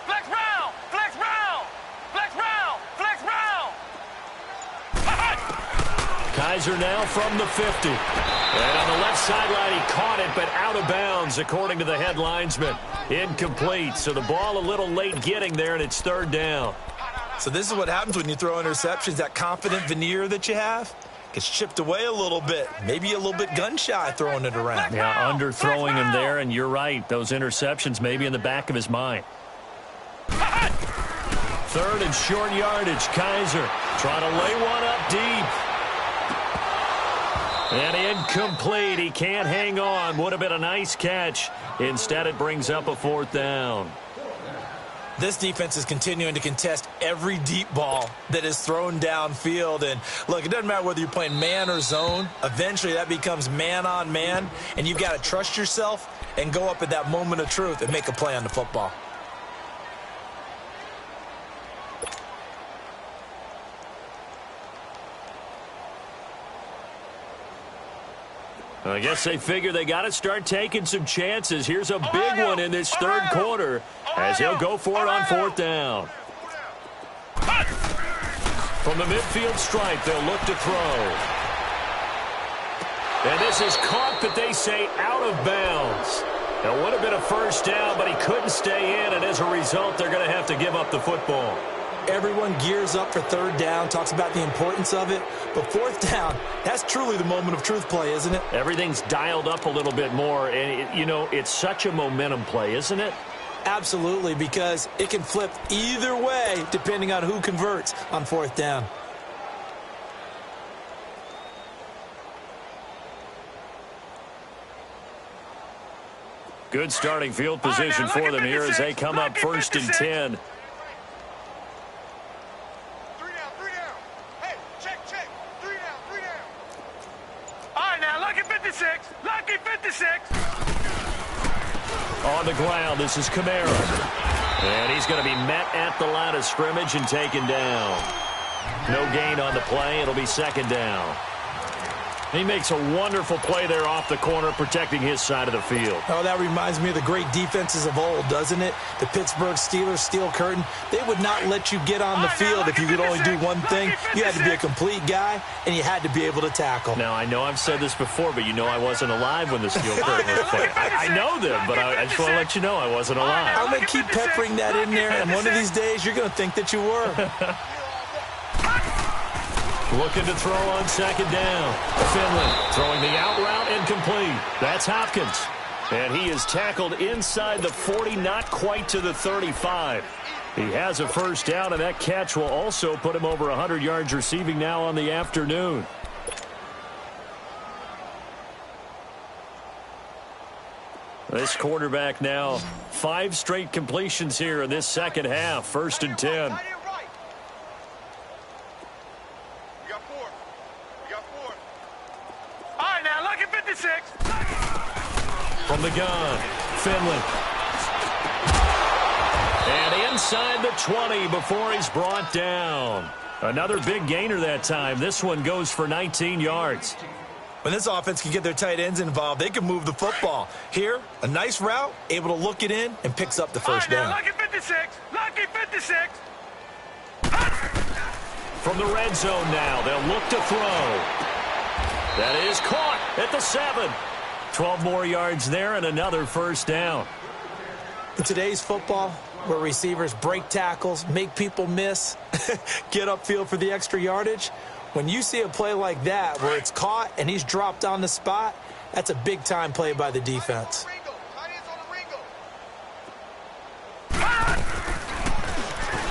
Flex round. Flex round. Flex round. Flex round. Kaiser now from the 50. And on the left sideline, he caught it, but out of bounds, according to the head linesman. Incomplete, so the ball a little late getting there, and it's 3rd down. So this is what happens when you throw interceptions. That confident veneer that you have gets chipped away a little bit. Maybe a little bit gun-shy throwing it around. Yeah, underthrowing him there, and you're right. Those interceptions may be in the back of his mind. Third and short yardage. Kaiser trying to lay one up deep. And incomplete. He can't hang on. Would have been a nice catch. Instead, it brings up a fourth down. This defense is continuing to contest every deep ball that is thrown downfield. And, look, it doesn't matter whether you're playing man or zone. Eventually, that becomes man-on-man, and you've got to trust yourself and go up at that moment of truth and make a play on the football. I guess they figure they got to start taking some chances. Here's a big one in this third quarter as he'll go for it on fourth down. From the midfield stripe, they'll look to throw. And this is caught, but they say out of bounds. It would have been a first down, but he couldn't stay in, and as a result, they're going to have to give up the football. Everyone gears up for third down, talks about the importance of it. But fourth down, that's truly the moment of truth play, isn't it? Everything's dialed up a little bit more. And, it's such a momentum play, isn't it? Absolutely, because it can flip either way depending on who converts on fourth down. Good starting field position for them here as they come up first and 10. Lucky 56. On the ground, this is Kamara. And he's going to be met at the line of scrimmage and taken down. No gain on the play. It'll be second down. He makes a wonderful play there off the corner, protecting his side of the field. Oh, that reminds me of the great defenses of old, doesn't it? The Pittsburgh Steelers, steel curtain. They would not let you get on the field if you could only do one thing. You had to be a complete guy, and you had to be able to tackle. Now, I know I've said this before, but you know I wasn't alive when the steel curtain was played. I know them, but I just want to let you know I wasn't alive. I'm going to keep peppering that in there, and one of these days you're going to think that you were. Looking to throw on second down. Finley throwing the out route incomplete. That's Hopkins. And he is tackled inside the 40, not quite to the 35. He has a first down, and that catch will also put him over 100 yards receiving now on the afternoon. This quarterback now 5 straight completions here in this second half. First and 10. From the gun, Finley. And inside the 20 before he's brought down. Another big gainer that time. This one goes for 19 yards. When this offense can get their tight ends involved, they can move the football. Here, a nice route, able to look it in, and picks up the first down. Lucky 56. Lucky 56. From the red zone now, they'll look to throw. That is caught at the 7. 12 more yards there and another first down. In today's football, where receivers break tackles, make people miss, get upfield for the extra yardage, when you see a play like that where it's caught and he's dropped on the spot, that's a big-time play by the defense.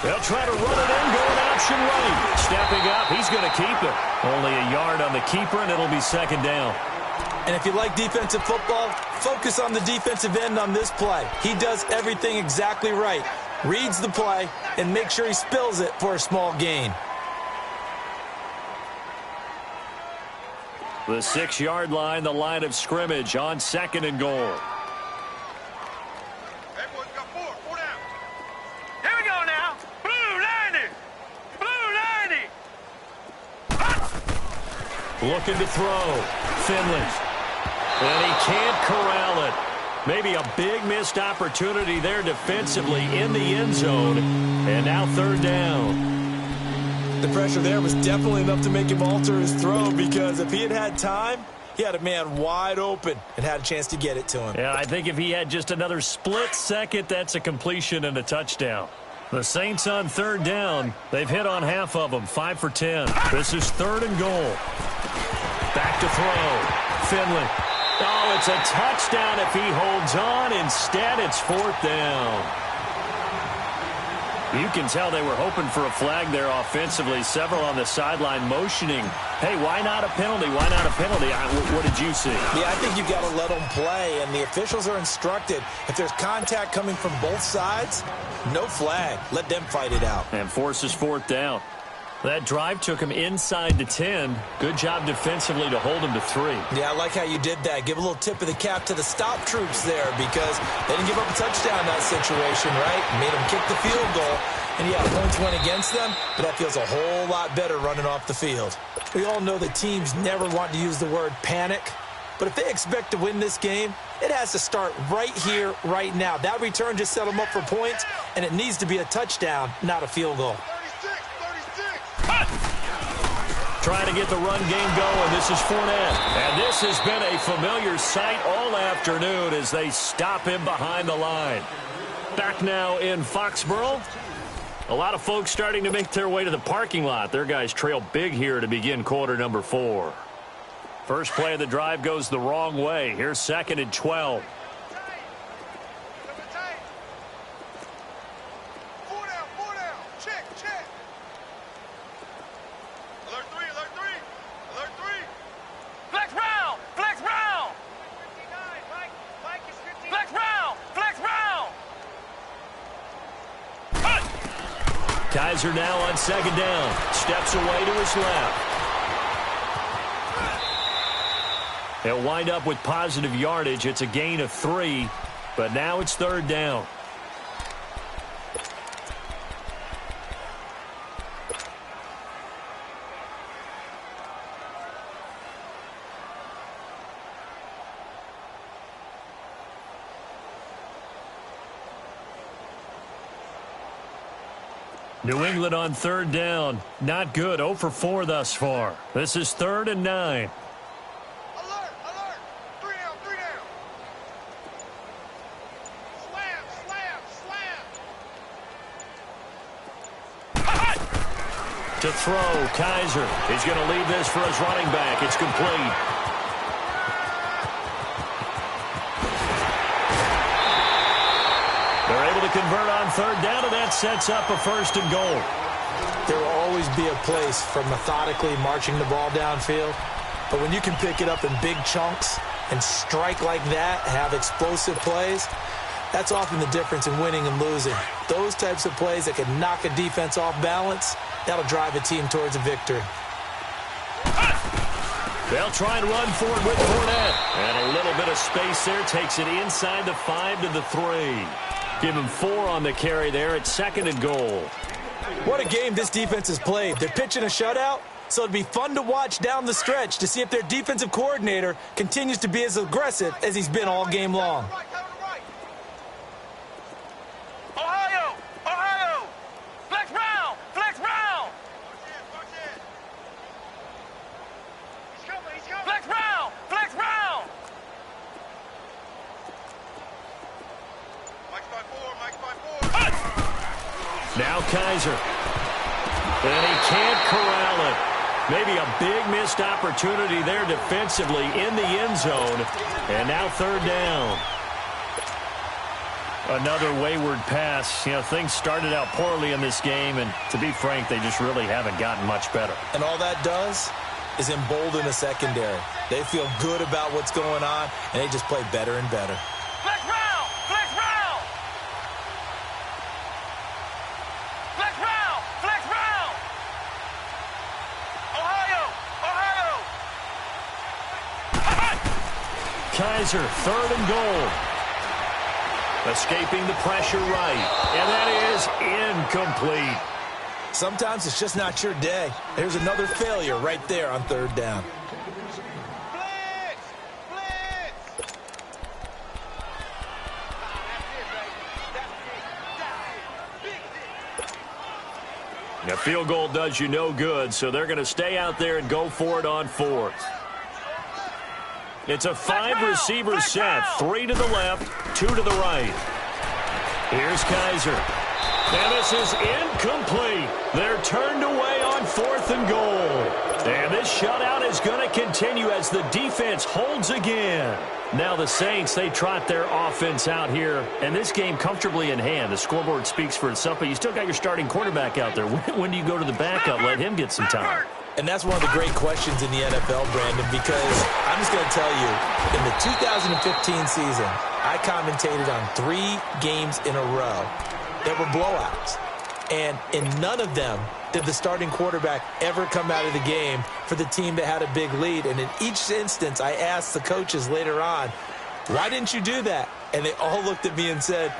They'll try to run it in, going option right. Stepping up, he's going to keep it. Only a yard on the keeper, and it'll be second down. And if you like defensive football, focus on the defensive end on this play. He does everything exactly right. Reads the play and makes sure he spills it for a small gain. The 6-yard line, the line of scrimmage on second and goal. Here we go now. Blue 90. Blue 90. Looking to throw. Finley. And he can't corral it. Maybe a big missed opportunity there defensively in the end zone. And now third down. The pressure there was definitely enough to make him alter his throw, because if he had had time, he had a man wide open and had a chance to get it to him. Yeah, I think if he had just another split second, that's a completion and a touchdown. The Saints on third down. They've hit on half of them, 5 for 10. This is 3rd and goal. Back to throw. Finley. Oh, it's a touchdown if he holds on. Instead, it's 4th down. You can tell they were hoping for a flag there offensively. Several on the sideline motioning, hey, why not a penalty? Why not a penalty? What did you see? Yeah, I think you've got to let them play, and the officials are instructed. If there's contact coming from both sides, no flag. Let them fight it out. And forces 4th down. That drive took him inside the 10. Good job defensively to hold him to 3. Yeah, I like how you did that. Give a little tip of the cap to the stop troops there because they didn't give up a touchdown in that situation, right? Made them kick the field goal. And, yeah, points went against them, but that feels a whole lot better running off the field. We all know that teams never want to use the word panic, but if they expect to win this game, it has to start right here, right now. That return just set them up for points, and it needs to be a touchdown, not a field goal. Trying to get the run game going. This is Fournette. And this has been a familiar sight all afternoon as they stop him behind the line. Back now in Foxborough. A lot of folks starting to make their way to the parking lot. Their guys trail big here to begin quarter number 4. First play of the drive goes the wrong way. Here's 2nd and 12. Kaiser now on 2nd down. Steps away to his left. He'll wind up with positive yardage. It's a gain of 3, but now it's 3rd down. New England on 3rd down. Not good. 0 for 4 thus far. This is 3rd and 9. Alert, alert. 3 down, 3 down. Slam, slam, slam. To throw, Kaiser. He's going to leave this for his running back. It's complete. They're able to convert on 3rd down, and that sets up a 1st and goal. There will always be a place for methodically marching the ball downfield, but when you can pick it up in big chunks and strike like that, have explosive plays, that's often the difference in winning and losing. Those types of plays that can knock a defense off balance, that'll drive a team towards a victory. They'll try and run forward with Fournette. And a little bit of space there takes it inside the 5 to the 3. Give him 4 on the carry there at 2nd and goal. What a game this defense has played. They're pitching a shutout, so it'll be fun to watch down the stretch to see if their defensive coordinator continues to be as aggressive as he's been all game long. Ohio, Ohio. Flex round, flex round. He's coming. Flex round, flex round. Mike's by 4. Now Kaiser. And he can't corral it. Maybe a big missed opportunity there defensively in the end zone. And now 3rd down. Another wayward pass. You know, things started out poorly in this game, and to be frank, they just really haven't gotten much better. And all that does is embolden the secondary. They feel good about what's going on, and they just play better and better. Flex round, flex round. Flex round, flex round. Ohio, Ohio. Kaiser, 3rd and goal. Escaping the pressure right. And that is incomplete. Sometimes it's just not your day. There's another failure right there on 3rd down. Blitz, blitz. A field goal does you no good, so they're going to stay out there and go for it on 4th. It's a 5-receiver set. 3 to the left, 2 to the right. Here's Kaiser. And this is incomplete. They're turned away on 4th and goal. And this shutout is going to continue as the defense holds again. Now the Saints, they trot their offense out here, and this game comfortably in hand. The scoreboard speaks for itself, but you still got your starting quarterback out there. When do you go to the backup? Let him get some time. And that's one of the great questions in the NFL, Brandon, because I'm just going to tell you, in the 2015 season, I commentated on 3 games in a row that were blowouts. And in none of them did the starting quarterback ever come out of the game for the team that had a big lead. And in each instance, I asked the coaches later on, why didn't you do that? And they all looked at me and said,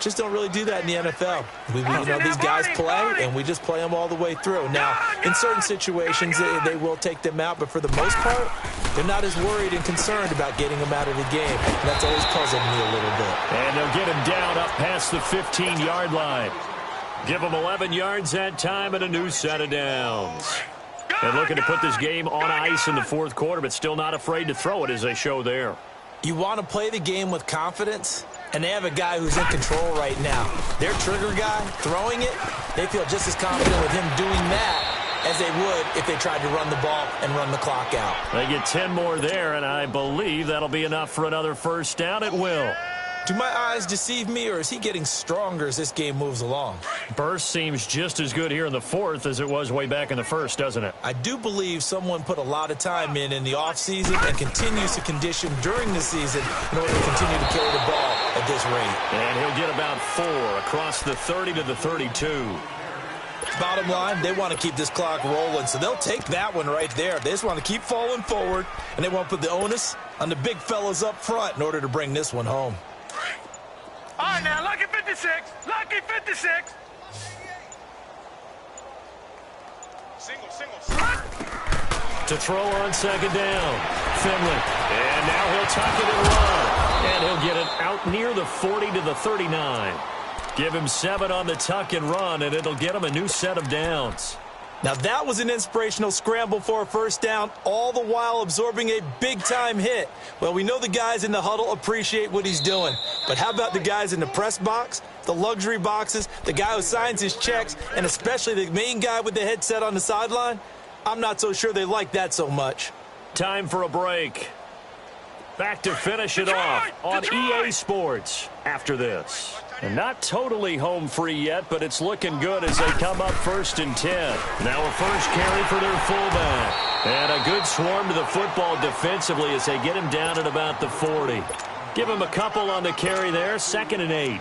just don't really do that in the NFL. These guys play, and we just play them all the way through. Now, in certain situations, they will take them out, but for the most part, they're not as worried and concerned about getting them out of the game. And that's always puzzled me a little bit. And they'll get him down up past the 15-yard line. Give them 11 yards that time and a new set of downs. They're looking to put this game on ice in the 4th quarter, but still not afraid to throw it as they show there. You want to play the game with confidence, and they have a guy who's in control right now. Their trigger guy throwing it, they feel just as confident with him doing that as they would if they tried to run the ball and run the clock out. They get 10 more there, and I believe that'll be enough for another first down. It will. Do my eyes deceive me, or is he getting stronger as this game moves along? Burst seems just as good here in the 4th as it was way back in the 1st, doesn't it? I do believe someone put a lot of time in the offseason and continues to condition during the season in order to continue to carry the ball at this rate. And he'll get about 4 across the 30 to the 32. Bottom line, they want to keep this clock rolling, so they'll take that one right there. They just want to keep falling forward, and they want to put the onus on the big fellas up front in order to bring this one home. All right, now, lucky 56. Lucky 56. Single. To throw on 2nd down. Finley. And now he'll tuck it and run. And he'll get it out near the 40 to the 39. Give him 7 on the tuck and run, and it'll get him a new set of downs. Now, that was an inspirational scramble for a first down, all the while absorbing a big-time hit. Well, we know the guys in the huddle appreciate what he's doing. But how about the guys in the press box, the luxury boxes, the guy who signs his checks, and especially the main guy with the headset on the sideline? I'm not so sure they like that so much. Time for a break. Back to finish it off on EA Sports after this. And not totally home free yet, but it's looking good as they come up 1st and 10. Now a first carry for their fullback. And a good swarm to the football defensively as they get him down at about the 40. Give him a couple on the carry there, 2nd and 8.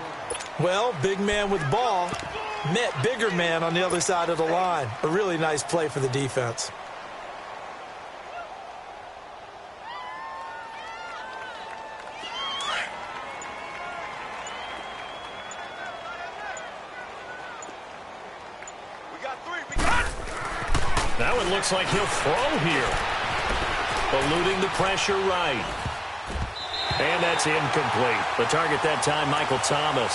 Well, big man with ball met bigger man on the other side of the line. A really nice play for the defense. Now it looks like he'll throw here. Eluding the pressure right. And that's incomplete. The target that time, Michael Thomas.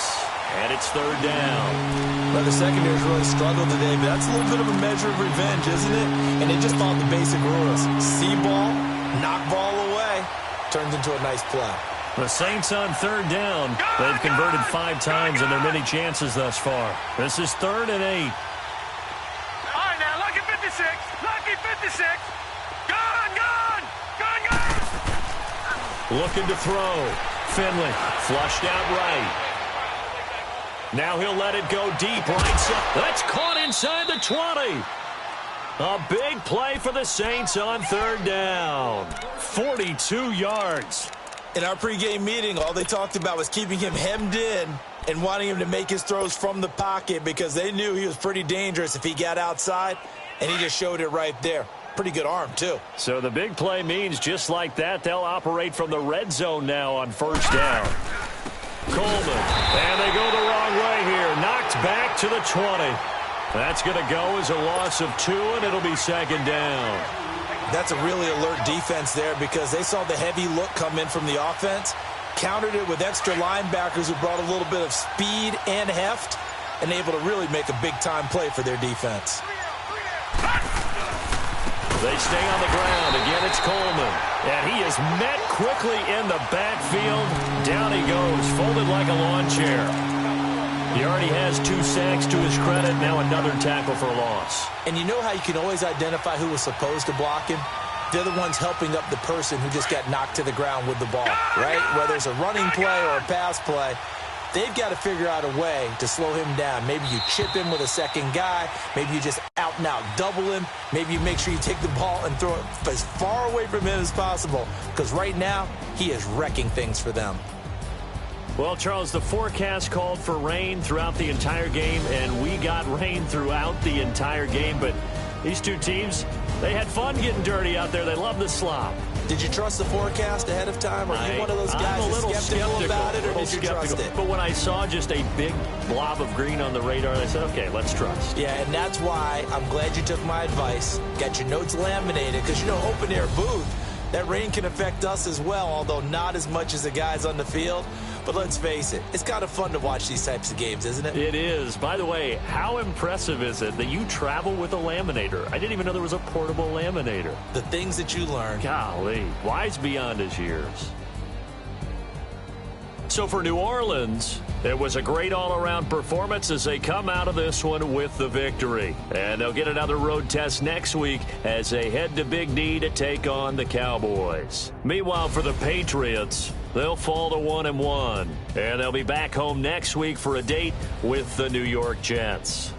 And it's 3rd down. Well, the secondary's really struggled today, but that's a little bit of a measure of revenge, isn't it? And they just followed the basic rules. See ball, knock ball away. Turns into a nice play. The Saints on 3rd down. They've converted 5 times in their many chances thus far. This is 3rd and 8. Lucky 56. Gone. Looking to throw. Finley flushed out right. Now he'll let it go deep right side. That's caught inside the 20. A big play for the Saints on 3rd down. 42 yards. In our pregame meeting, all they talked about was keeping him hemmed in and wanting him to make his throws from the pocket because they knew he was pretty dangerous if he got outside. And he just showed it right there. Pretty good arm, too. So the big play means just like that, they'll operate from the red zone now on 1st down. Coleman. And they go the wrong way here. Knocked back to the 20. That's going to go as a loss of 2, and it'll be 2nd down. That's a really alert defense there because they saw the heavy look come in from the offense, countered it with extra linebackers who brought a little bit of speed and heft, and able to really make a big-time play for their defense. They stay on the ground. Again, it's Coleman. And he is met quickly in the backfield. Down he goes, folded like a lawn chair. He already has 2 sacks to his credit, now another tackle for loss. And you know how you can always identify who was supposed to block him? They're the ones helping up the person who just got knocked to the ground with the ball, right? Whether it's a running play or a pass play, they've got to figure out a way to slow him down. Maybe you chip him with a second guy. Maybe you just out and out double him. Maybe you make sure you take the ball and throw it as far away from him as possible, because right now he is wrecking things for them. Well, Charles, the forecast called for rain throughout the entire game, and we got rain throughout the entire game. But these two teams, they had fun getting dirty out there. They love the slop. Did you trust the forecast ahead of time? Are you one of those guys that's skeptical about it, or did you trust it? But when I saw just a big blob of green on the radar, I said, okay, let's trust. Yeah, and that's why I'm glad you took my advice. Got your notes laminated, because, you know, open-air booth, that rain can affect us as well, although not as much as the guys on the field. But let's face it, it's kind of fun to watch these types of games, isn't it? It is. By the way, how impressive is it that you travel with a laminator? I didn't even know there was a portable laminator. The things that you learn. Golly, wise beyond his years. So for New Orleans, it was a great all-around performance as they come out of this one with the victory. And they'll get another road test next week as they head to Big D to take on the Cowboys. Meanwhile, for the Patriots, they'll fall to 1-1. And they'll be back home next week for a date with the New York Jets.